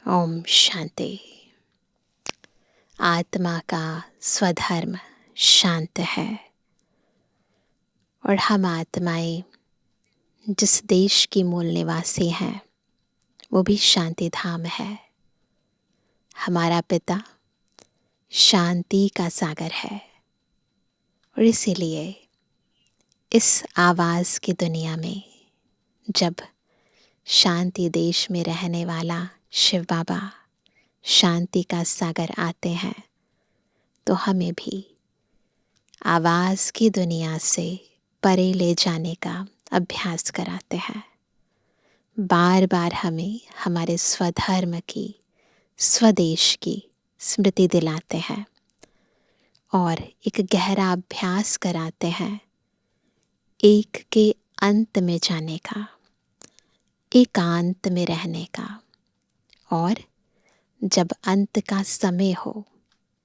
ओम शांति। आत्मा का स्वधर्म शांत है और हम आत्माएं जिस देश की मूल निवासी हैं वो भी शांति धाम है। हमारा पिता शांति का सागर है और इसीलिए इस आवाज़ की दुनिया में जब शांति देश में रहने वाला शिव बाबा शांति का सागर आते हैं तो हमें भी आवाज़ की दुनिया से परे ले जाने का अभ्यास कराते हैं। बार बार हमें हमारे स्वधर्म की, स्वदेश की स्मृति दिलाते हैं और एक गहरा अभ्यास कराते हैं एक के अंत में जाने का, एकांत में रहने का। और जब अंत का समय हो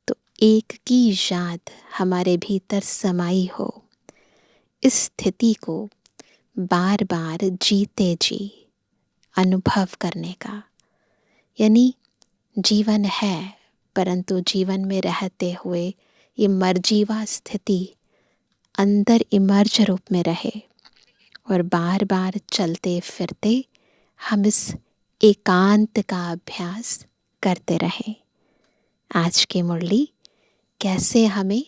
तो एक की याद हमारे भीतर समाई हो, इस स्थिति को बार बार जीते जी अनुभव करने का। यानी जीवन है परंतु जीवन में रहते हुए ये मर्जीवा स्थिति अंदर इमर्ज रूप में रहे और बार बार चलते फिरते हम इस एकांत का अभ्यास करते रहें। आज की मुरली कैसे हमें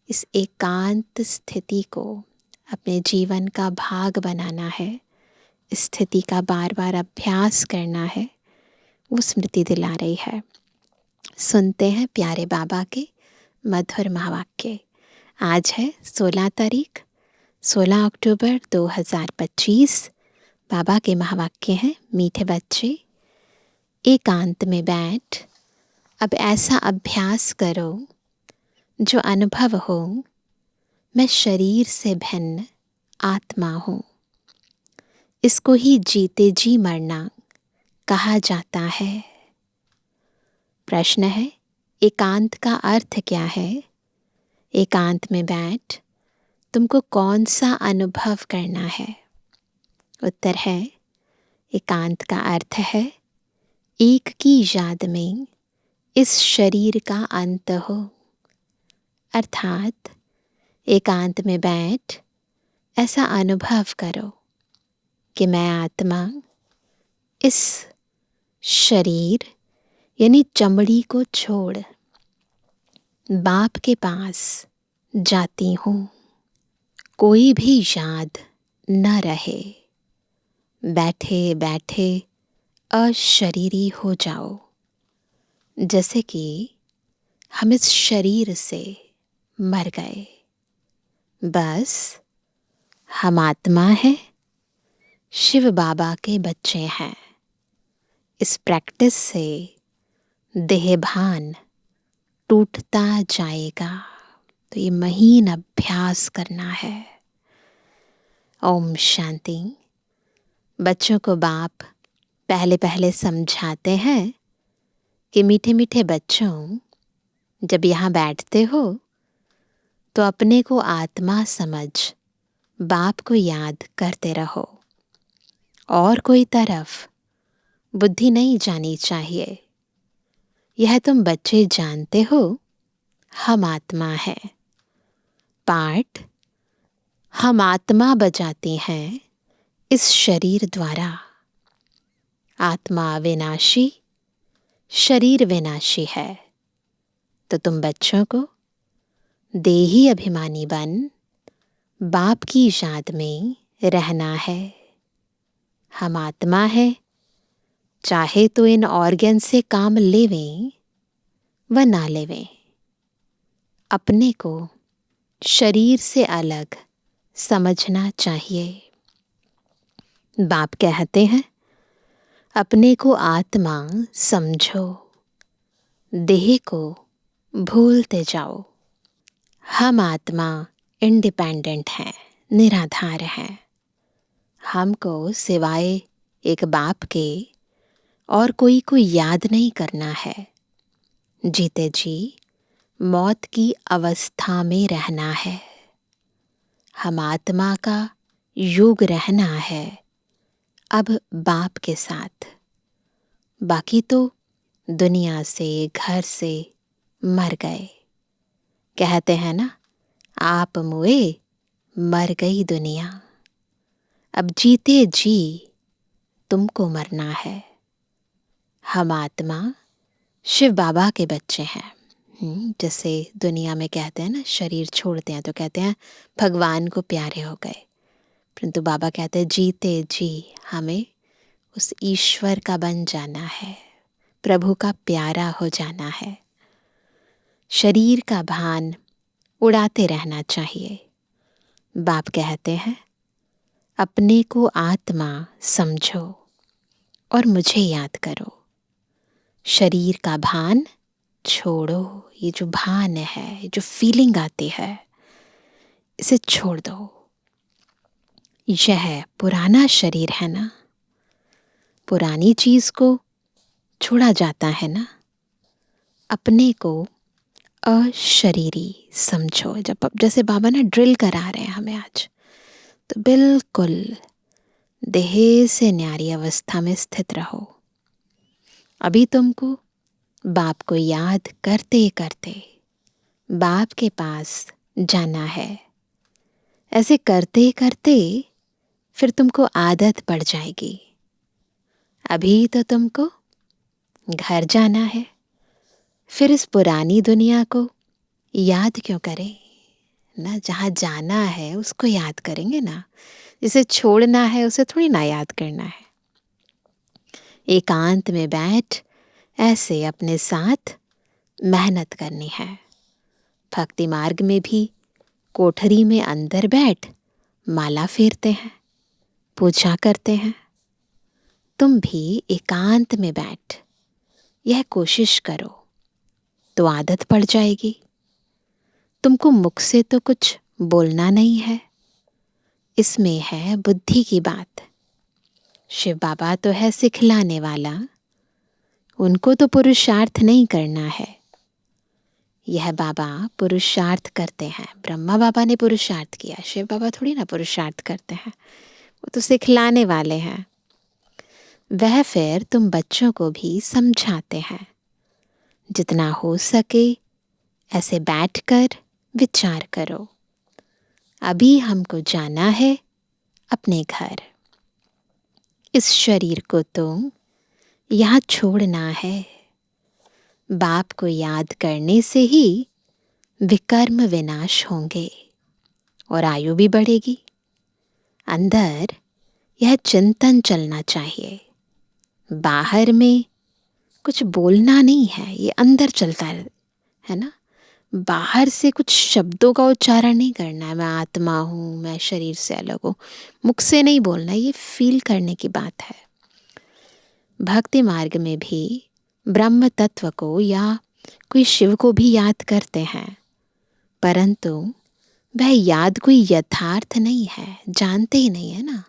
इस एकांत स्थिति को अपने जीवन का भाग बनाना है, स्थिति का बार बार अभ्यास करना है, वो स्मृति दिला रही है। सुनते हैं प्यारे बाबा के मधुर महावाक्य। आज है 16 तारीख, 16 अक्टूबर 2025। बाबा के महावाक्य हैं, मीठे बच्चे एकांत में बैठ अब ऐसा अभ्यास करो जो अनुभव हो मैं शरीर से भिन्न आत्मा हूँ। इसको ही जीते जी मरना कहा जाता है। प्रश्न है, एकांत का अर्थ क्या है? एकांत में बैठ तुमको कौन सा अनुभव करना है? उत्तर है, एकांत का अर्थ है एक की याद में इस शरीर का अंत हो। अर्थात एकांत में बैठ ऐसा अनुभव करो कि मैं आत्मा इस शरीर यानी चमड़ी को छोड़ बाप के पास जाती हूँ। कोई भी याद न रहे, बैठे बैठे अशरीरी हो जाओ। जैसे कि हम इस शरीर से मर गए, बस हम आत्मा है, शिव बाबा के बच्चे हैं। इस प्रैक्टिस से देहभान टूटता जाएगा। तो ये महीन अभ्यास करना है। ओम शांति। बच्चों को बाप पहले पहले समझाते हैं कि मीठे मीठे बच्चों, जब यहाँ बैठते हो तो अपने को आत्मा समझ बाप को याद करते रहो और कोई तरफ बुद्धि नहीं जानी चाहिए। यह तुम बच्चे जानते हो, हम आत्मा है। पाठ हम आत्मा बजाते हैं इस शरीर द्वारा। आत्मा विनाशी, शरीर विनाशी है। तो तुम बच्चों को देही अभिमानी बन बाप की याद में रहना है। हम आत्मा है, चाहे तो इन ऑर्गन से काम लेवें व ना लेवें। अपने को शरीर से अलग समझना चाहिए। बाप कहते हैं, अपने को आत्मा समझो, देह को भूलते जाओ। हम आत्मा इंडिपेंडेंट हैं, निराधार हैं। हमको सिवाय एक बाप के और कोई को याद नहीं करना है। जीते जी मौत की अवस्था में रहना है। हम आत्मा का योग रहना है अब बाप के साथ। बाकी तो दुनिया से, घर से मर गए। कहते हैं ना, आप मुए मर गई दुनिया। अब जीते जी तुमको मरना है। हम आत्मा शिव बाबा के बच्चे हैं। जैसे दुनिया में कहते हैं ना, शरीर छोड़ते हैं तो कहते हैं भगवान को प्यारे हो गए, परंतु बाबा कहते हैं जीते जी हमें उस ईश्वर का बन जाना है, प्रभु का प्यारा हो जाना है। शरीर का भान उड़ाते रहना चाहिए। बाप कहते हैं अपने को आत्मा समझो और मुझे याद करो। शरीर का भान छोड़ो। ये जो भान है, ये जो फीलिंग आती है, इसे छोड़ दो। यह पुराना शरीर है ना, पुरानी चीज को छोड़ा जाता है ना। अपने को अशरीरी समझो। जैसे बाबा ना ड्रिल करा रहे हैं हमें आज, तो बिल्कुल देह से न्यारी अवस्था में स्थित रहो। अभी तुमको बाप को याद करते करते बाप के पास जाना है। ऐसे करते करते फिर तुमको आदत पड़ जाएगी। अभी तो तुमको घर जाना है, फिर इस पुरानी दुनिया को याद क्यों करें ना। जहाँ जाना है उसको याद करेंगे ना, जिसे छोड़ना है उसे थोड़ी ना याद करना है। एकांत में बैठ ऐसे अपने साथ मेहनत करनी है। भक्ति मार्ग में भी कोठरी में अंदर बैठ माला फेरते हैं, पूजा करते हैं। तुम भी एकांत में बैठ यह कोशिश करो तो आदत पड़ जाएगी। तुमको मुख से तो कुछ बोलना नहीं है, इसमें है बुद्धि की बात। शिव बाबा तो है सिखलाने वाला, उनको तो पुरुषार्थ नहीं करना है। यह बाबा पुरुषार्थ करते हैं। ब्रह्मा बाबा ने पुरुषार्थ किया, शिव बाबा थोड़ी ना पुरुषार्थ करते हैं, वो तो सिखलाने वाले हैं। वह फिर तुम बच्चों को भी समझाते हैं। जितना हो सके ऐसे बैठकर विचार करो। अभी हमको जाना है अपने घर। इस शरीर को तो यहाँ छोड़ना है। बाप को याद करने से ही विकर्म विनाश होंगे और आयु भी बढ़ेगी। अंदर यह चिंतन चलना चाहिए। बाहर में कुछ बोलना नहीं है, ये अंदर चलता है ना। बाहर से कुछ शब्दों का उच्चारण नहीं करना है, मैं आत्मा हूँ, मैं शरीर से अलग हूँ, मुख से नहीं बोलना। ये फील करने की बात है। भक्ति मार्ग में भी ब्रह्म तत्व को या कोई शिव को भी याद करते हैं, परंतु वह याद कोई यथार्थ नहीं है, जानते ही नहीं है ना।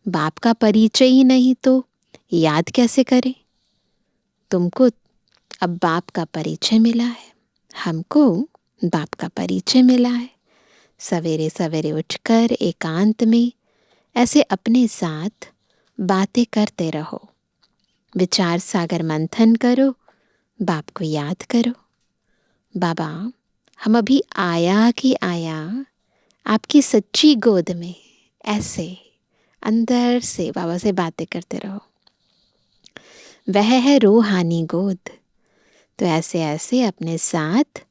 बाप का परिचय ही नहीं तो याद कैसे करें। तुमको अब बाप का परिचय मिला है, हमको बाप का परिचय मिला है। सवेरे सवेरे उठकर एकांत में ऐसे अपने साथ बातें करते रहो। विचार सागर मंथन करो, बाप को याद करो। बाबा, हम अभी आया कि आया आपकी सच्ची गोद में, ऐसे अंदर से बाबा से बातें करते रहो। वह है रूहानी गोद, तो ऐसे ऐसे अपने साथ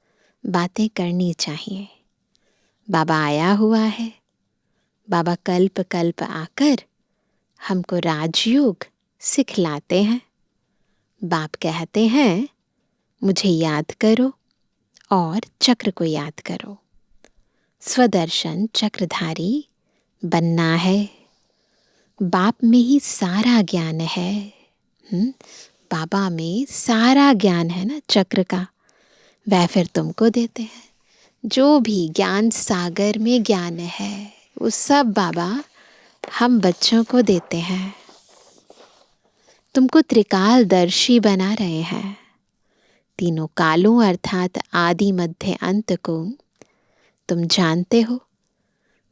बातें करनी चाहिए। बाबा आया हुआ है। बाबा कल्प कल्प आकर हमको राजयोग सिखलाते हैं। बाप कहते हैं मुझे याद करो और चक्र को याद करो। स्वदर्शन चक्रधारी बनना है। बाप में ही सारा ज्ञान है। बाबा में सारा ज्ञान है ना चक्र का, वह फिर तुमको देते हैं। जो भी ज्ञान सागर में ज्ञान है वो सब बाबा हम बच्चों को देते हैं। तुमको त्रिकालदर्शी बना रहे हैं। तीनों कालों अर्थात आदि मध्य अंत को तुम जानते हो।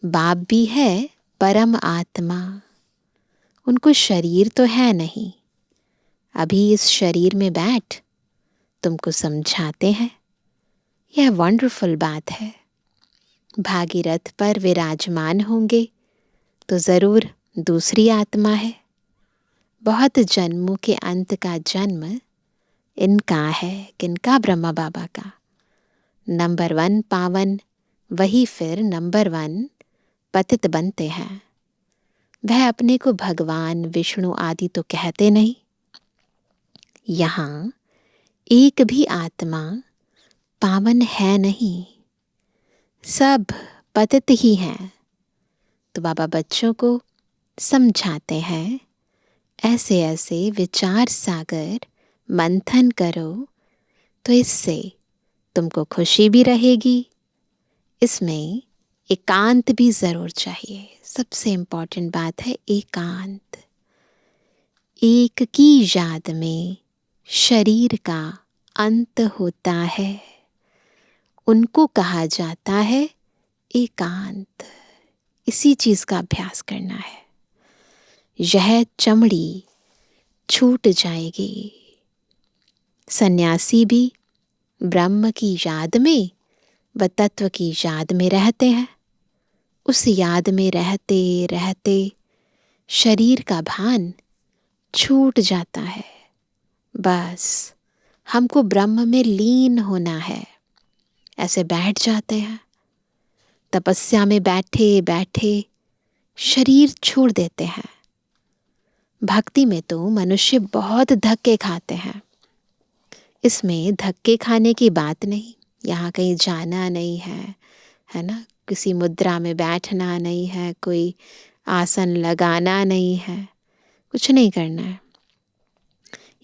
बाप भी है परम आत्मा, उनको शरीर तो है नहीं, अभी इस शरीर में बैठ तुमको समझाते हैं। यह वंडरफुल बात है। भागीरथ पर विराजमान होंगे तो ज़रूर दूसरी आत्मा है। बहुत जन्मों के अंत का जन्म इनका है। किनका? ब्रह्मा बाबा का। नंबर 1 पावन, वही फिर नंबर 1 पतित बनते हैं। वह अपने को भगवान विष्णु आदि तो कहते नहीं। यहाँ एक भी आत्मा पावन है नहीं, सब पतित ही हैं। तो बाबा बच्चों को समझाते हैं, ऐसे ऐसे विचार सागर मंथन करो तो इससे तुमको खुशी भी रहेगी। इसमें एकांत भी ज़रूर चाहिए। सबसे इम्पॉर्टेंट बात है एकांत। एक की याद में शरीर का अंत होता है, उनको कहा जाता है एकांत। इसी चीज़ का अभ्यास करना है। यह चमड़ी छूट जाएगी। सन्यासी भी ब्रह्म की याद में व तत्व की याद में रहते हैं। उस याद में रहते रहते शरीर का भान छूट जाता है। बस हमको ब्रह्म में लीन होना है। ऐसे बैठ जाते हैं, तपस्या में बैठे बैठे शरीर छोड़ देते हैं। भक्ति में तो मनुष्य बहुत धक्के खाते हैं। इसमें धक्के खाने की बात नहीं। यहाँ कहीं जाना नहीं है ना? किसी मुद्रा में बैठना नहीं है, कोई आसन लगाना नहीं है, कुछ नहीं करना है।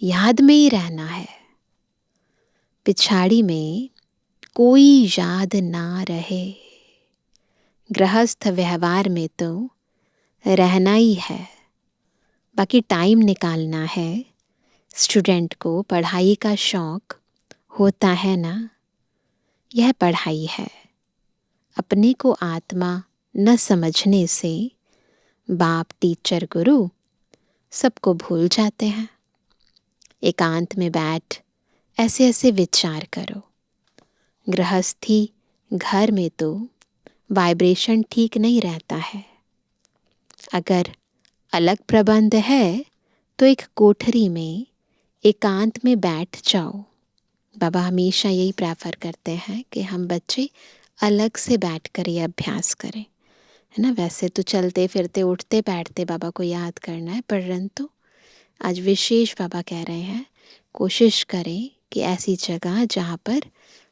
याद में ही रहना है। पिछाड़ी में कोई याद ना रहे। गृहस्थ व्यवहार में तो रहना ही है, बाकी टाइम निकालना है। स्टूडेंट को पढ़ाई का शौक होता है ना, यह पढ़ाई है। अपने को आत्मा न समझने से बाप, टीचर, गुरु सबको भूल जाते हैं। एकांत में बैठ ऐसे ऐसे विचार करो। गृहस्थी घर में तो वाइब्रेशन ठीक नहीं रहता है। अगर अलग प्रबंध है तो एक कोठरी में एकांत में बैठ जाओ। बाबा हमेशा यही प्रेफर करते हैं कि हम बच्चे अलग से बैठ कर ये अभ्यास करें, है ना? वैसे तो चलते फिरते उठते बैठते बाबा को याद करना है, परंतु आज विशेष बाबा कह रहे हैं कोशिश करें कि ऐसी जगह जहाँ पर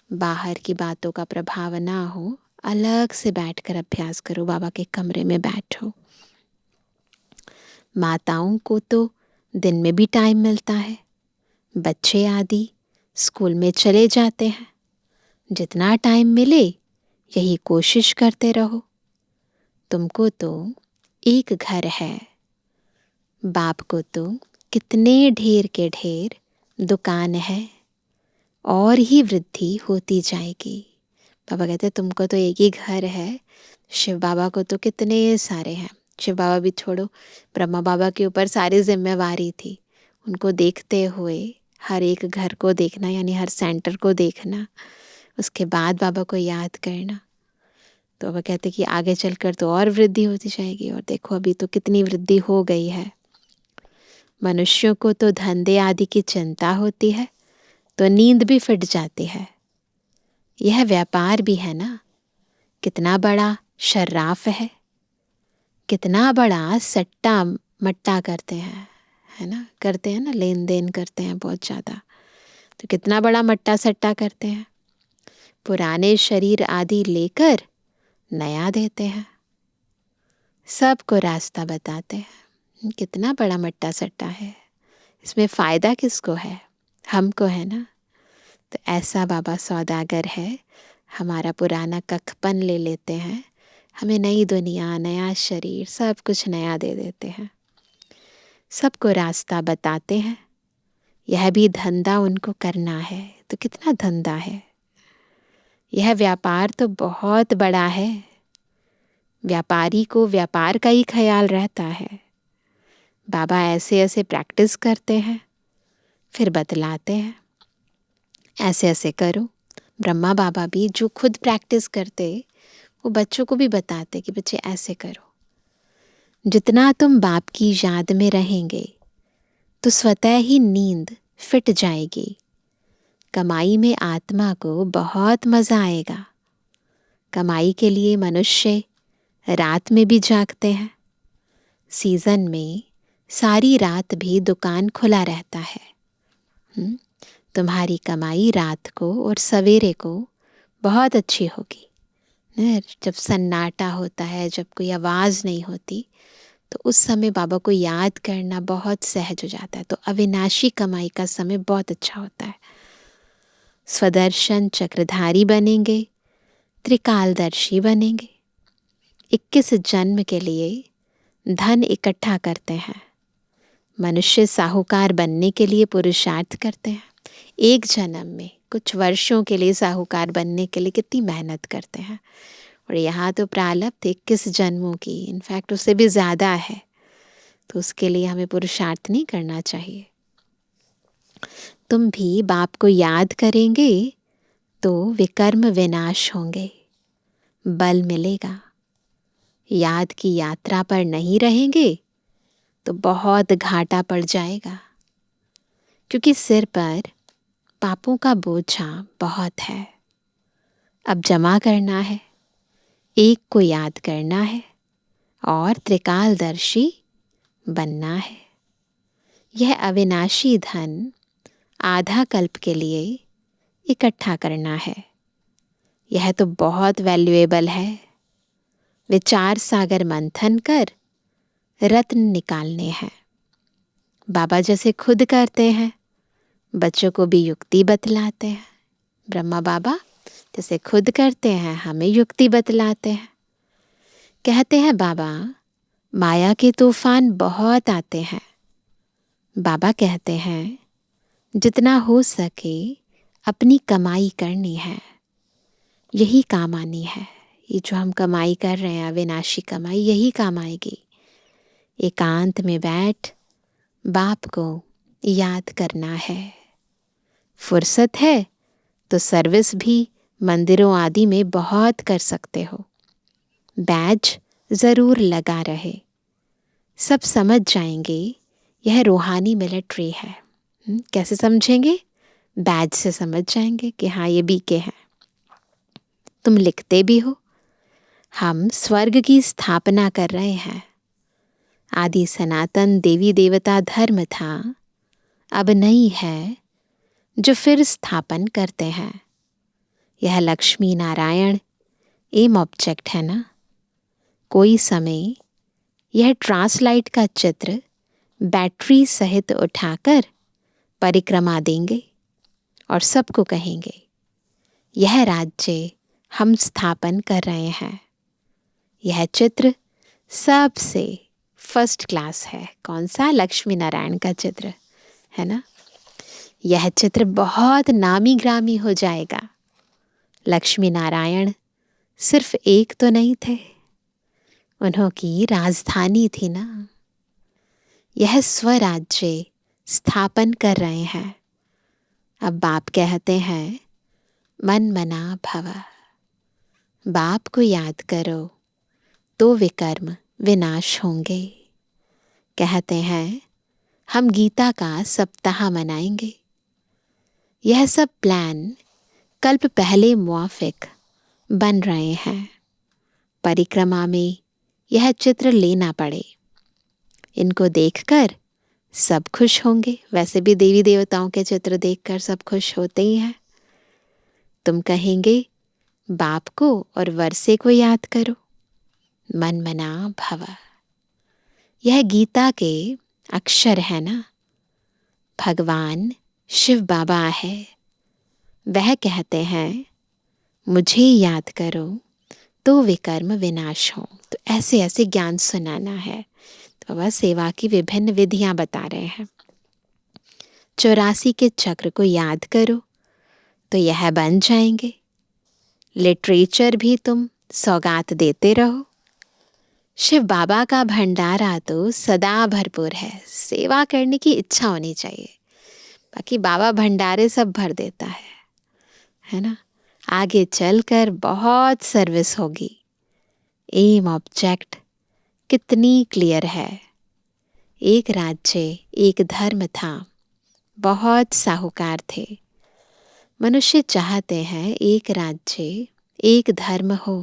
बाहर की बातों का प्रभाव ना हो, अलग से बैठकर अभ्यास करो। बाबा के कमरे में बैठो। माताओं को तो दिन में भी टाइम मिलता है। बच्चे आदि स्कूल में चले जाते हैं। जितना टाइम मिले यही कोशिश करते रहो। तुमको तो एक घर है, बाप को तो कितने ढेर के ढेर दुकान है, और ही वृद्धि होती जाएगी। बाबा कहते तुमको तो एक ही घर है, शिव बाबा को तो कितने सारे हैं। शिव बाबा भी छोड़ो, ब्रह्मा बाबा के ऊपर सारी जिम्मेवारी थी। उनको देखते हुए हर एक घर को देखना, यानी हर सेंटर को देखना, उसके बाद बाबा को याद करना। तो बाबा कहते कि आगे चलकर तो और वृद्धि होती जाएगी। और देखो अभी तो कितनी वृद्धि हो गई है। मनुष्यों को तो धंधे आदि की चिंता होती है तो नींद भी फिट जाती है। यह व्यापार भी है ना। कितना बड़ा शर्राफ है, कितना बड़ा सट्टा मट्टा करते हैं, है ना? करते हैं ना, लेन देन करते हैं बहुत ज़्यादा। तो कितना बड़ा मट्टा सट्टा करते हैं। पुराने शरीर आदि लेकर नया देते हैं, सबको रास्ता बताते हैं। कितना बड़ा मट्टा सट्टा है। इसमें फ़ायदा किसको है? हमको है ना। तो ऐसा बाबा सौदागर है। हमारा पुराना कखपन ले लेते हैं, हमें नई दुनिया, नया शरीर, सब कुछ नया दे देते हैं। सबको रास्ता बताते हैं। यह भी धंधा उनको करना है। तो कितना धंधा है। यह व्यापार तो बहुत बड़ा है। व्यापारी को व्यापार का ही ख्याल रहता है। बाबा ऐसे ऐसे प्रैक्टिस करते हैं फिर बतलाते हैं, ऐसे ऐसे करो। ब्रह्मा बाबा भी जो खुद प्रैक्टिस करते वो बच्चों को भी बताते कि बच्चे ऐसे करो। जितना तुम बाप की याद में रहेंगे तो स्वतः ही नींद फिट जाएगी। कमाई में आत्मा को बहुत मज़ा आएगा। कमाई के लिए मनुष्य रात में भी जागते हैं। सीज़न में सारी रात भी दुकान खुला रहता है। तुम्हारी कमाई रात को और सवेरे को बहुत अच्छी होगी। जब सन्नाटा होता है, जब कोई आवाज़ नहीं होती, तो उस समय बाबा को याद करना बहुत सहज हो जाता है। तो अविनाशी कमाई का समय बहुत अच्छा होता है। स्वदर्शन चक्रधारी बनेंगे, त्रिकालदर्शी बनेंगे। 21 जन्म के लिए धन इकट्ठा करते हैं। मनुष्य साहूकार बनने के लिए पुरुषार्थ करते हैं। एक जन्म में कुछ वर्षों के लिए साहूकार बनने के लिए कितनी मेहनत करते हैं। और यहाँ तो प्रारब्ध 21 जन्मों की, इनफैक्ट उससे भी ज़्यादा है। तो उसके लिए हमें पुरुषार्थ नहीं करना चाहिए। तुम भी बाप को याद करेंगे तो विकर्म विनाश होंगे, बल मिलेगा। याद की यात्रा पर नहीं रहेंगे तो बहुत घाटा पड़ जाएगा, क्योंकि सिर पर पापों का बोझा बहुत है। अब जमा करना है, एक को याद करना है और त्रिकालदर्शी बनना है। यह अविनाशी धन आधा कल्प के लिए इकट्ठा करना है। यह तो बहुत वैल्यूएबल है। विचार सागर मंथन कर रत्न निकालने हैं। बाबा जैसे खुद करते हैं, बच्चों को भी युक्ति बतलाते हैं। ब्रह्मा बाबा जैसे खुद करते हैं, हमें युक्ति बतलाते हैं। कहते हैं बाबा, माया के तूफान बहुत आते हैं। बाबा कहते हैं जितना हो सके अपनी कमाई करनी है, यही काम आनी है। ये जो हम कमाई कर रहे हैं, अविनाशी कमाई, यही काम आएगी। एकांत में बैठ बाप को याद करना है। फुर्सत है तो सर्विस भी मंदिरों आदि में बहुत कर सकते हो। बैज ज़रूर लगा रहे। सब समझ जाएंगे यह रूहानी मिलिट्री है। कैसे समझेंगे? बैज से समझ जाएंगे कि हाँ, ये बीके हैं। तुम लिखते भी हो, हम स्वर्ग की स्थापना कर रहे हैं। आदि सनातन देवी देवता धर्म था, अब नहीं है, जो फिर स्थापन करते हैं। यह लक्ष्मी नारायण एम ऑब्जेक्ट है ना। कोई समय यह ट्रांसलाइट का चित्र बैटरी सहित उठाकर परिक्रमा देंगे और सबको कहेंगे यह राज्य हम स्थापन कर रहे हैं। यह चित्र सबसे फर्स्ट क्लास है। कौन सा? लक्ष्मी नारायण का चित्र है ना। यह चित्र बहुत नामी ग्रामी हो जाएगा। लक्ष्मी नारायण सिर्फ एक तो नहीं थे, उन्हों की राजधानी थी ना। यह स्वराज्य स्थापन कर रहे हैं। अब बाप कहते हैं मन मना भव। बाप को याद करो तो विकर्म विनाश होंगे। कहते हैं हम गीता का सप्ताह मनाएंगे। यह सब प्लान कल्प पहले मुआफिक बन रहे हैं। परिक्रमा में यह चित्र लेना पड़े, इनको देखकर सब खुश होंगे। वैसे भी देवी देवताओं के चित्र देखकर सब खुश होते ही हैं। तुम कहेंगे बाप को और वर्षे को याद करो। मन मना भव। यह गीता के अक्षर है ना। भगवान शिव बाबा है। वह कहते हैं मुझे याद करो तो विकर्म विनाश हो। तो ऐसे ऐसे ज्ञान सुनाना है। तो बाबा सेवा की विभिन्न विधियां बता रहे हैं। 84 के चक्र को याद करो तो यह बन जाएंगे। लिटरेचर भी तुम सौगात देते रहो। शिव बाबा का भंडारा तो सदा भरपूर है। सेवा करने की इच्छा होनी चाहिए। बाकी बाबा भंडारे सब भर देता है ना। आगे चलकर बहुत सर्विस होगी। एम ऑब्जेक्ट कितनी क्लियर है। एक राज्य, एक धर्म था, बहुत साहूकार थे। मनुष्य चाहते हैं एक राज्य, एक धर्म हो।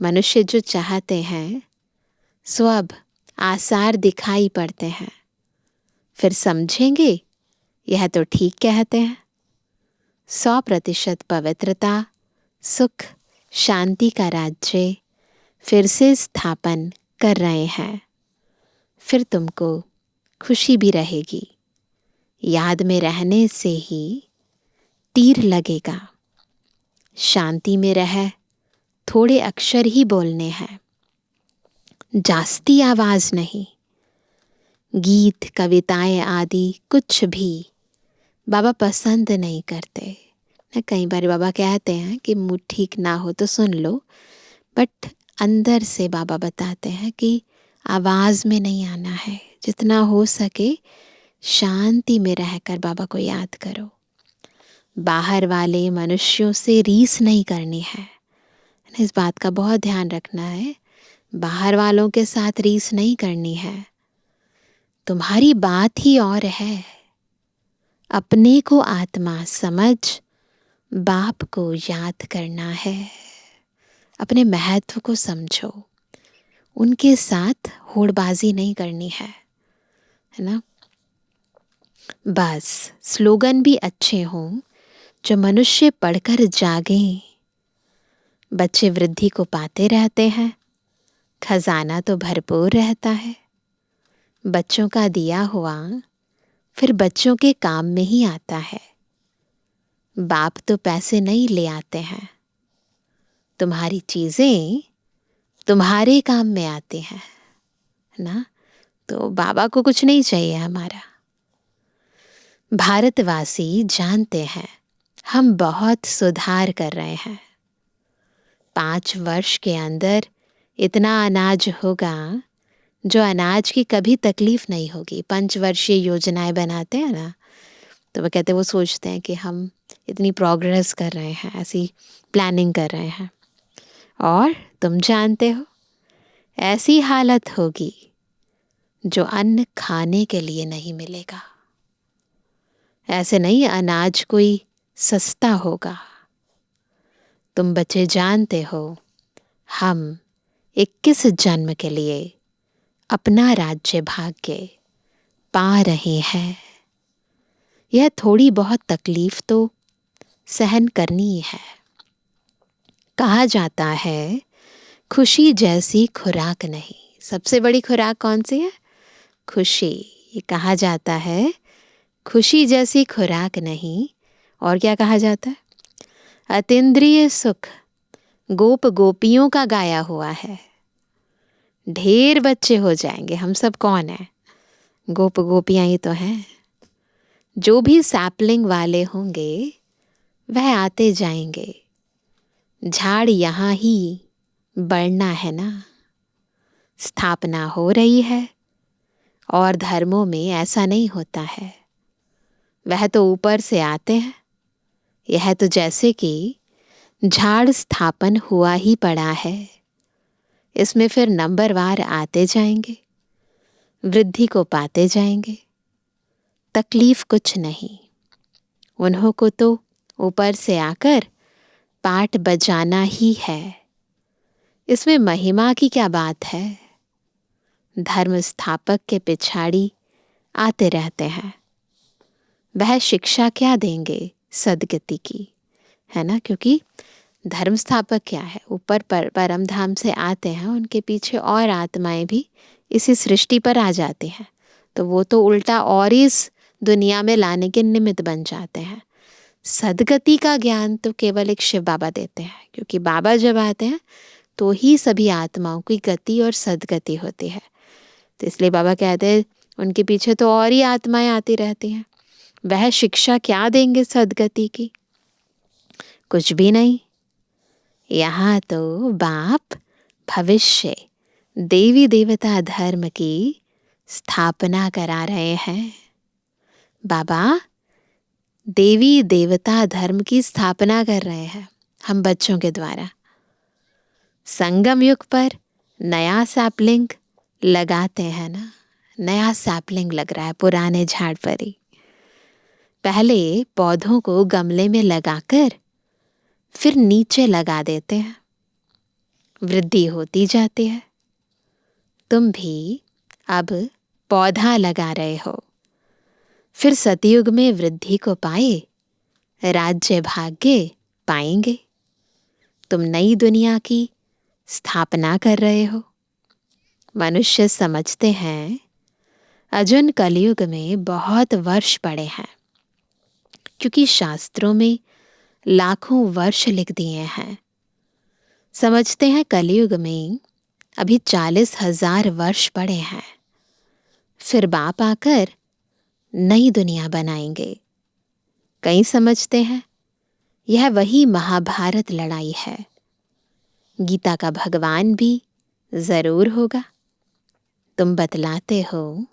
मनुष्य जो चाहते हैं सो अब आसार दिखाई पड़ते हैं। फिर समझेंगे यह तो ठीक कहते हैं। 100% पवित्रता, सुख, शांति का राज्य फिर से स्थापन कर रहे हैं। फिर तुमको खुशी भी रहेगी। याद में रहने से ही तीर लगेगा। शांति में रह, थोड़े अक्षर ही बोलने हैं, जास्ती आवाज नहीं। गीत, कविताएं आदि कुछ भी बाबा पसंद नहीं करते ना। कई बार बाबा कहते हैं कि मूड ठीक ना हो तो सुन लो, बट अंदर से बाबा बताते हैं कि आवाज में नहीं आना है। जितना हो सके शांति में रहकर बाबा को याद करो। बाहर वाले मनुष्यों से रीस नहीं करनी है। इस बात का बहुत ध्यान रखना है। बाहर वालों के साथ रीस नहीं करनी है। तुम्हारी बात ही और है। अपने को आत्मा समझ बाप को याद करना है। अपने महत्व को समझो। उनके साथ होड़बाजी नहीं करनी है ना। बस स्लोगन भी अच्छे हों जो मनुष्य पढ़कर जागें। बच्चे वृद्धि को पाते रहते हैं, खजाना तो भरपूर रहता है। बच्चों का दिया हुआ फिर बच्चों के काम में ही आता है। बाप तो पैसे नहीं ले आते हैं। तुम्हारी चीजें तुम्हारे काम में आती हैं ना। तो बाबा को कुछ नहीं चाहिए हमारा। भारतवासी जानते हैं हम बहुत सुधार कर रहे हैं। 5 वर्ष के अंदर इतना अनाज होगा जो अनाज की कभी तकलीफ नहीं होगी। 5 वर्षीय योजनाएं बनाते हैं ना, तो वो कहते, वो सोचते हैं कि हम इतनी प्रोग्रेस कर रहे हैं, ऐसी प्लानिंग कर रहे हैं। और तुम जानते हो ऐसी हालत होगी जो अन्न खाने के लिए नहीं मिलेगा। ऐसे नहीं अनाज कोई सस्ता होगा। तुम बच्चे जानते हो हम 21 जन्म के लिए अपना राज्य भाग्य पा रहे हैं। यह थोड़ी बहुत तकलीफ तो सहन करनी है। कहा जाता है खुशी जैसी खुराक नहीं। सबसे बड़ी खुराक कौन सी है? खुशी। ये कहा जाता है खुशी जैसी खुराक नहीं। और क्या कहा जाता है? अतीन्द्रिय सुख गोप गोपियों का गाया हुआ है। ढेर बच्चे हो जाएंगे। हम सब कौन है? गोप गोपियां ही तो हैं। जो भी सैपलिंग वाले होंगे वह आते जाएंगे। झाड़ यहाँ ही बढ़ना है ना। स्थापना हो रही है और धर्मों में ऐसा नहीं होता है। वह तो ऊपर से आते हैं। यह तो जैसे कि झाड़ स्थापन हुआ ही पड़ा है। इसमें फिर नंबरवार आते जाएंगे, वृद्धि को पाते जाएंगे। तकलीफ कुछ नहीं। उन्हों को तो ऊपर से आकर पाठ बजाना ही है। इसमें महिमा की क्या बात है? धर्म स्थापक के पिछाड़ी आते रहते हैं। वह शिक्षा क्या देंगे? सदगति की, है ना। क्योंकि धर्म स्थापक क्या है? ऊपर परम धाम से आते हैं, उनके पीछे और आत्माएं भी इसी सृष्टि पर आ जाती हैं। तो वो तो उल्टा और इस दुनिया में लाने के निमित्त बन जाते हैं। सदगति का ज्ञान तो केवल एक शिव बाबा देते हैं। क्योंकि बाबा जब आते हैं तो ही सभी आत्माओं की गति और सदगति होती है। तो इसलिए बाबा कहते हैं उनके पीछे तो और ही आत्माएं आती रहती हैं। वह शिक्षा क्या देंगे सदगति की? कुछ भी नहीं। यहाँ तो बाप भविष्य देवी देवता धर्म की स्थापना करा रहे हैं। बाबा देवी देवता धर्म की स्थापना कर रहे हैं हम बच्चों के द्वारा। संगम युग पर नया सैपलिंग लगाते हैं ना, नया सैपलिंग लग रहा है पुराने झाड़ पर ही। पहले पौधों को गमले में लगाकर फिर नीचे लगा देते हैं, वृद्धि होती जाती है। तुम भी अब पौधा लगा रहे हो, फिर सतयुग में वृद्धि को पाए राज्य भाग्य पाएंगे। तुम नई दुनिया की स्थापना कर रहे हो। मनुष्य समझते हैं अजून कलयुग में बहुत वर्ष पड़े हैं, क्योंकि शास्त्रों में लाखों वर्ष लिख दिए हैं। समझते हैं कलयुग में अभी 40,000 वर्ष पड़े हैं, फिर बाप आकर नई दुनिया बनाएंगे। कई समझते हैं यह वही महाभारत लड़ाई है, गीता का भगवान भी जरूर होगा। तुम बतलाते हो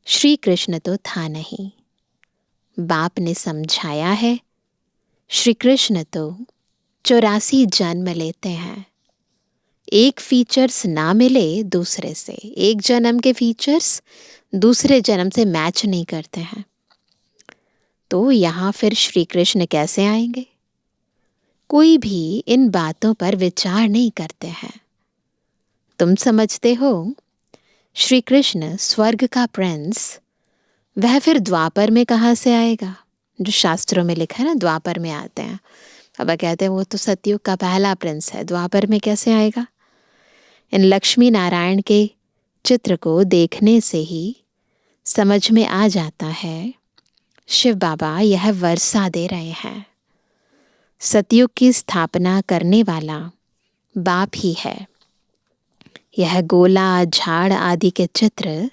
श्री कृष्ण तो था नहीं, बाप ने समझाया है श्री कृष्ण तो 84 जन्म लेते हैं। एक फीचर्स ना मिले दूसरे से, एक जन्म के फीचर्स दूसरे जन्म से मैच नहीं करते हैं, तो यहाँ फिर श्री कृष्ण कैसे आएंगे? कोई भी इन बातों पर विचार नहीं करते हैं। तुम समझते हो श्री कृष्ण स्वर्ग का प्रिंस, वह फिर द्वापर में कहाँ से आएगा? जो शास्त्रों में लिखा है ना, द्वापर में आते हैं। अब कहते हैं वो तो सतयुग का पहला प्रिंस है, द्वापर में कैसे आएगा? इन लक्ष्मी नारायण के चित्र को देखने से ही समझ में आ जाता है शिव बाबा यह वर्षा दे रहे हैं। सतयुग की स्थापना करने वाला बाप ही है। यह गोला झाड़ आदि के चित्र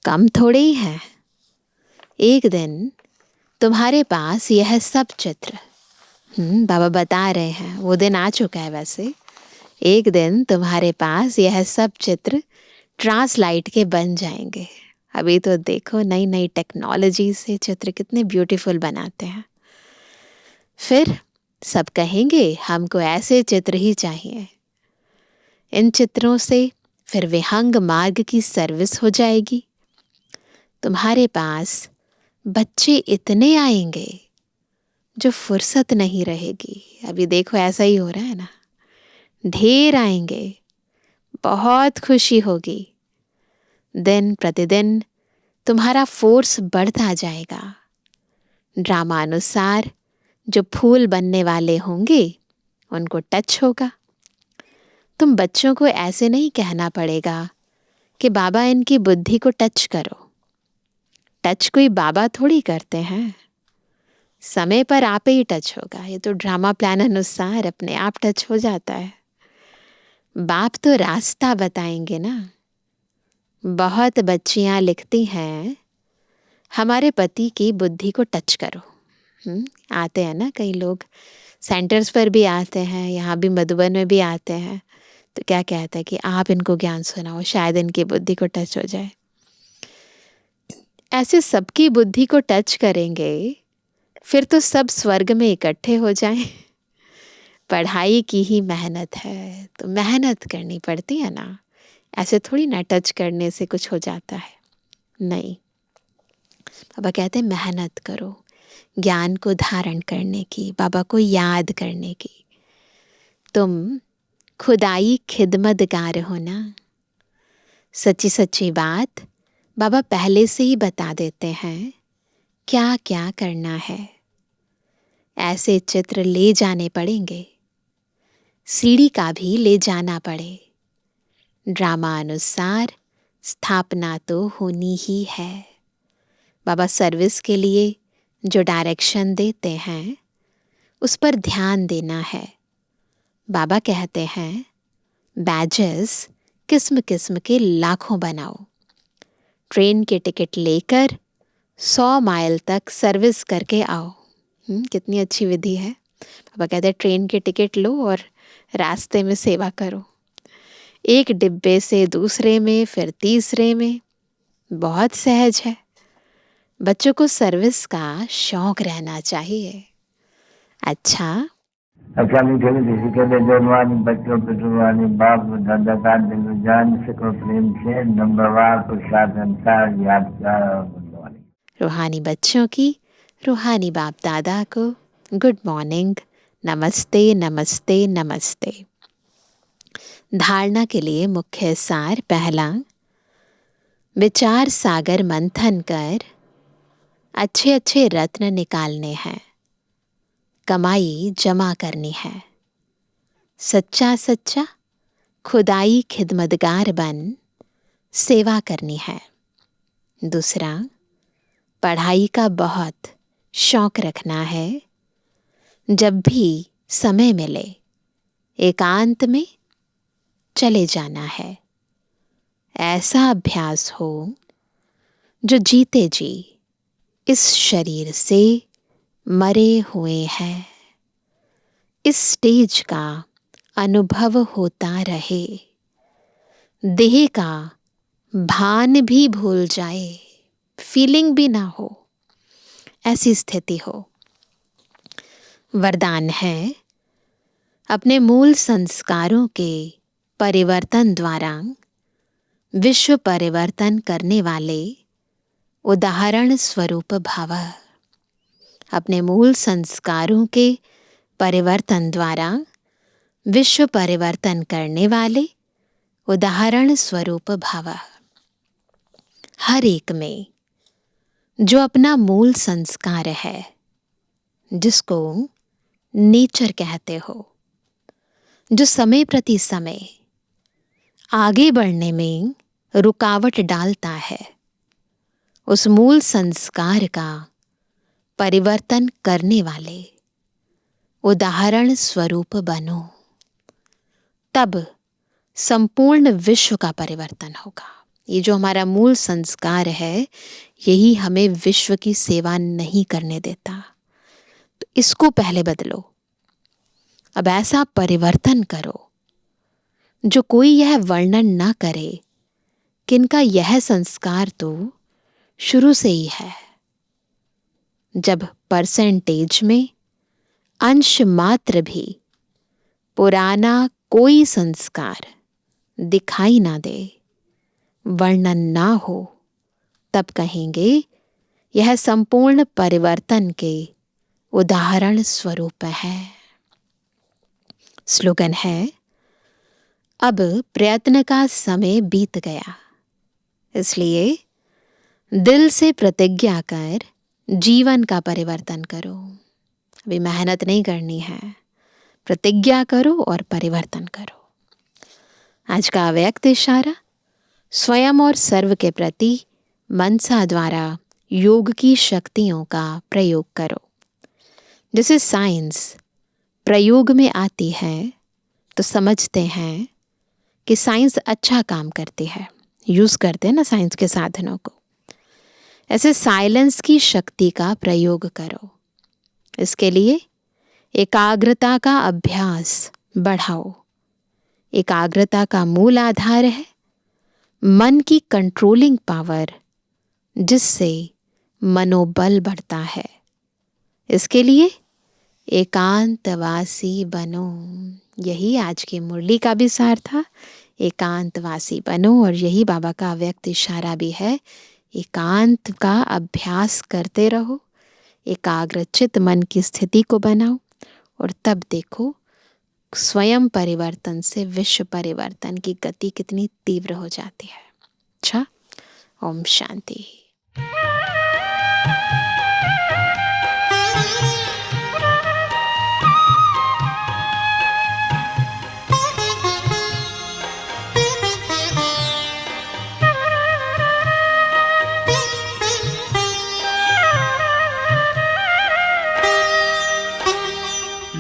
कम थोड़े ही हैं। एक दिन तुम्हारे पास यह सब चित्र, बाबा बता रहे हैं वो दिन आ चुका है। वैसे एक दिन तुम्हारे पास यह सब चित्र ट्रांसलाइट के बन जाएंगे। अभी तो देखो नई नई टेक्नोलॉजी से चित्र कितने ब्यूटीफुल बनाते हैं। फिर सब कहेंगे हमको ऐसे चित्र ही चाहिए। इन चित्रों से फिर विहंग मार्ग की सर्विस हो जाएगी। तुम्हारे पास बच्चे इतने आएंगे जो फुर्सत नहीं रहेगी। अभी देखो ऐसा ही हो रहा है ना, ढेर आएंगे, बहुत खुशी होगी। दिन प्रतिदिन तुम्हारा फोर्स बढ़ता जाएगा। ड्रामा अनुसार जो फूल बनने वाले होंगे उनको टच होगा। तुम बच्चों को ऐसे नहीं कहना पड़ेगा कि बाबा इनकी बुद्धि को टच करो। टच कोई बाबा थोड़ी करते हैं, समय पर आप ही टच होगा। ये तो ड्रामा प्लान अनुसार अपने आप टच हो जाता है। बाप तो रास्ता बताएंगे ना। बहुत बच्चियां लिखती हैं हमारे पति की बुद्धि को टच करो। आते हैं ना कई लोग, सेंटर्स पर भी आते हैं, यहाँ भी मधुबन में भी आते हैं। तो क्या कहते हैं कि आप इनको ज्ञान सुनाओ, शायद इनकी बुद्धि को टच हो जाए। ऐसे सबकी बुद्धि को टच करेंगे फिर तो सब स्वर्ग में इकट्ठे हो जाएं। पढ़ाई की ही मेहनत है तो मेहनत करनी पड़ती है ना, ऐसे थोड़ी ना टच करने से कुछ हो जाता है। नहीं, बाबा कहते हैं मेहनत करो ज्ञान को धारण करने की, बाबा को याद करने की। तुम खुदाई खिदमतगार हो ना। सच्ची सच्ची बात बाबा पहले से ही बता देते हैं क्या क्या करना है। ऐसे चित्र ले जाने पड़ेंगे, सीढ़ी का भी ले जाना पड़े। ड्रामा अनुसार स्थापना तो होनी ही है। बाबा सर्विस के लिए जो डायरेक्शन देते हैं उस पर ध्यान देना है। बाबा कहते हैं बैजेस किस्म किस्म के लाखों बनाओ। ट्रेन के टिकट लेकर 100 माइल तक सर्विस करके आओ। कितनी अच्छी विधि है। पापा कहते हैं ट्रेन के टिकट लो और रास्ते में सेवा करो। एक डिब्बे से दूसरे में फिर तीसरे में, बहुत सहज है। बच्चों को सर्विस का शौक रहना चाहिए। अच्छा, मीठे मीठे सिकंदर जवानी बच्चों पे जुबानी बाप दादा का दिल जान सको प्रेम से नंबरवार पुरुषार्थ अनुसार याद कर। रूहानी बच्चों की रूहानी बाप दादा को गुड मॉर्निंग, नमस्ते नमस्ते नमस्ते। धारणा के लिए मुख्य सार। पहला, विचार सागर मंथन कर अच्छे अच्छे रत्न निकालने हैं, कमाई जमा करनी है। सच्चा सच्चा खुदाई खिदमतगार बन सेवा करनी है। दूसरा, पढ़ाई का बहुत शौक रखना है। जब भी समय मिले एकांत में चले जाना है। ऐसा अभ्यास हो जो जीते जी इस शरीर से मरे हुए हैं। इस स्टेज का अनुभव होता रहे, देह का भान भी भूल जाए, फीलिंग भी ना हो, ऐसी स्थिति हो। वरदान है, अपने मूल संस्कारों के परिवर्तन द्वारा विश्व परिवर्तन करने वाले उदाहरण स्वरूप भव। अपने मूल संस्कारों के परिवर्तन द्वारा विश्व परिवर्तन करने वाले उदाहरण स्वरूप भव। हर एक में जो अपना मूल संस्कार है, जिसको नेचर कहते हो, जो समय प्रति समय आगे बढ़ने में रुकावट डालता है, उस मूल संस्कार का परिवर्तन करने वाले उदाहरण स्वरूप बनो। तब संपूर्ण विश्व का परिवर्तन होगा। ये जो हमारा मूल संस्कार है, यही हमें विश्व की सेवा नहीं करने देता। तो इसको पहले बदलो। अब ऐसा परिवर्तन करो जो कोई यह वर्णन ना करे कि इनका यह संस्कार तो शुरू से ही है। जब परसेंटेज में अंश मात्र भी पुराना कोई संस्कार दिखाई ना दे, वर्णन ना हो, तब कहेंगे यह संपूर्ण परिवर्तन के उदाहरण स्वरूप है। स्लोगन है, अब प्रयत्न का समय बीत गया, इसलिए दिल से प्रतिज्ञा कर जीवन का परिवर्तन करो। अभी मेहनत नहीं करनी है, प्रतिज्ञा करो और परिवर्तन करो। आज का अव्यक्त इशारा, स्वयं और सर्व के प्रति मनसा द्वारा योग की शक्तियों का प्रयोग करो। जैसे साइंस प्रयोग में आती है तो समझते हैं कि साइंस अच्छा काम करती है, यूज़ करते हैं ना साइंस के साधनों को। ऐसे साइलेंस की शक्ति का प्रयोग करो। इसके लिए एकाग्रता का अभ्यास बढ़ाओ। एकाग्रता का मूल आधार है मन की कंट्रोलिंग पावर, जिससे मनोबल बढ़ता है। इसके लिए एकांतवासी बनो। यही आज की मुरली का भी सार था, एकांतवासी बनो। और यही बाबा का अव्यक्त इशारा भी है, एकांत का अभ्यास करते रहो, एकाग्रचित मन की स्थिति को बनाओ, और तब देखो स्वयं परिवर्तन से विश्व परिवर्तन की गति कितनी तीव्र हो जाती है। अच्छा, ओम शांति।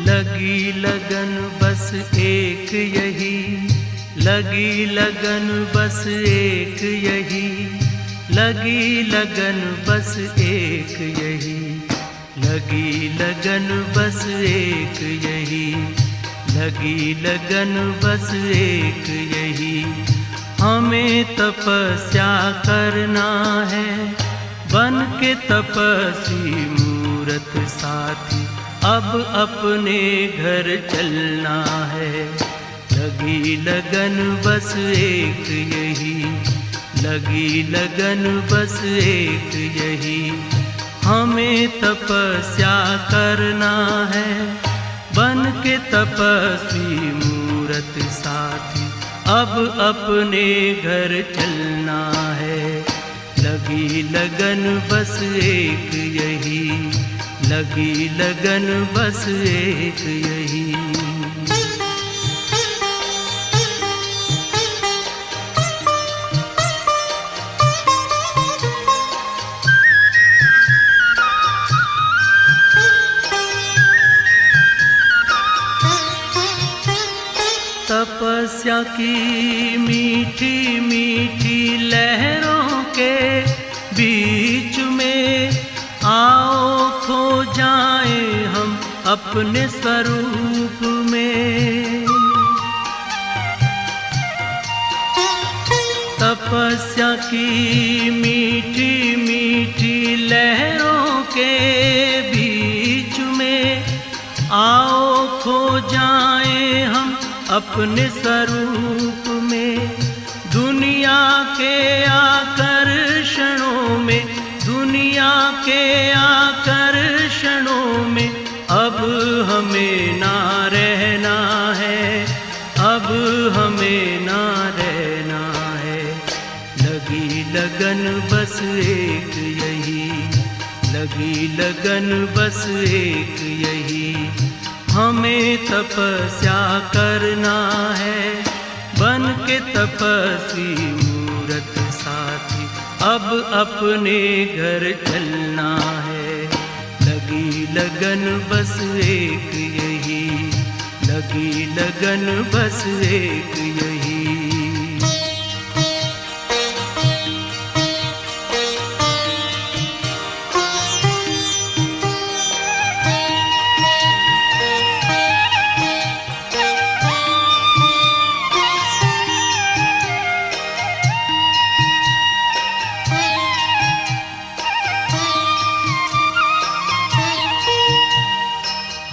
लगी लगन बस एक यही, लगी लगन बस एक यही, लगी लगन बस एक यही, लगी लगन बस एक यही, लगी लगन बस एक यही। हमें तपस्या करना है, बन के तपस्वी मूरत साथी अब अपने घर चलना है। लगी लगन बस एक यही, लगी लगन बस एक यही, हमें तपस्या करना है। बन के तपस्वी मूरत साथी अब अपने घर चलना है। लगी लगन बस एक यही, लगी लगन बस एक यही। तपस्या की मीठी मीठी लहरों के बीच में आओ खो जाएं हम अपने स्वरूप में। तपस्या की मीठी मीठी लहरों के बीच में आओ खो जाएं हम अपने स्वरूप में। दुनिया के आकर्षणों में, दुनिया के आकर्षणों में अब हमें ना रहना है, अब हमें ना रहना है। लगी लगन बस एक यही, लगी लगन बस एक यही, हमें तपस्या करना है। बन के तपस्वी मूरत साथी अब अपने घर चलना है। लगी लगन बस एक यही, लगी लगन बस एक यही।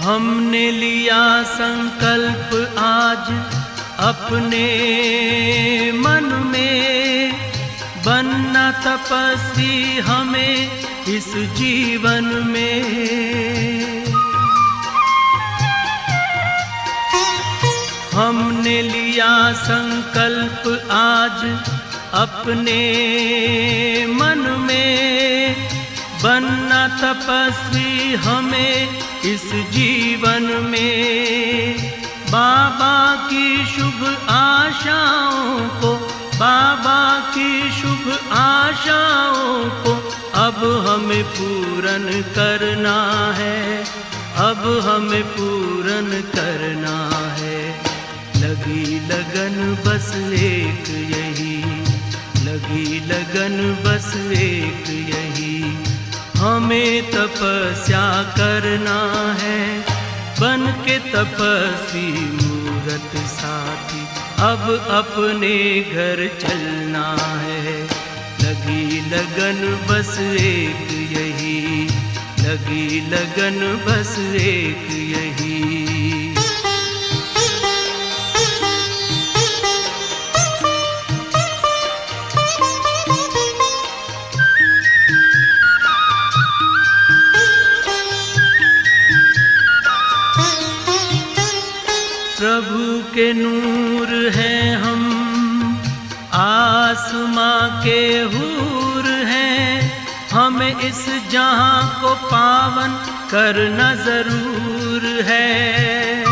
हमने लिया संकल्प आज अपने मन में, बनना तपस्वी हमें इस जीवन में। हमने लिया संकल्प आज अपने मन में, बनना तपस्वी हमें इस जीवन में। बाबा की शुभ आशाओं को, बाबा की शुभ आशाओं को अब हमें पूर्ण करना है, अब हमें पूर्ण करना है। लगी लगन बस एक यही, लगी लगन बस एक यही, हमें तपस्या करना है। बन के तपस्वी मूरत साथी अब अपने घर चलना है। लगी लगन बस एक यही, लगी लगन बस एक यही। प्रभु के नूर हैं हम, आसमां के हूर हैं, हमें इस जहां को पावन करना जरूर है।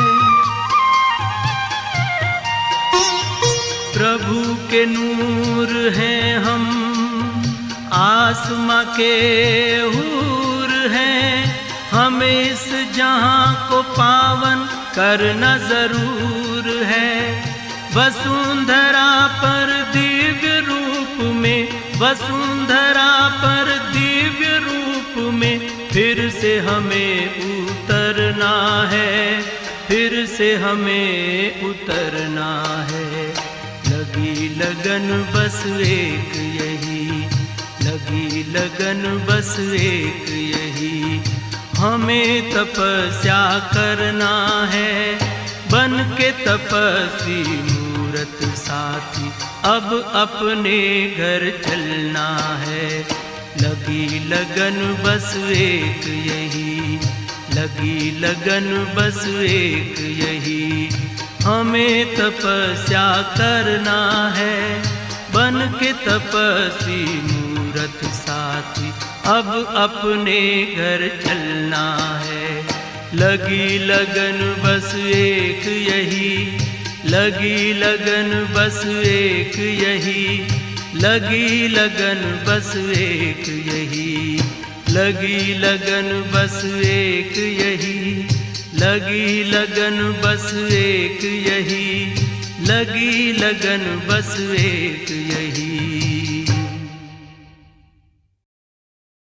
प्रभु के नूर हैं हम, आसमां के हूर हैं, हमें इस जहां को पावन करना जरूर है। वसुंधरा पर दिव्य रूप में, वसुंधरा पर दिव्य रूप में फिर से हमें उतरना है, फिर से हमें उतरना है। लगी लगन बस एक यही, लगी लगन बस एक यही, हमें तपस्या करना है बन के तपस्वी मूरत साथी, अब अपने घर चलना है। लगी लगन बस एक यही, लगी लगन बस एक यही, हमें तपस्या करना है बन के तपस्वी मूरत साथी, अब अपने घर चलना है। लगी लगन बस एक यही, लगी लगन बस एक यही, लगी लगन बस एक यही, लगी लगन बस एक यही, लगी लगन बस एक यही, लगी लगन बस एक यही।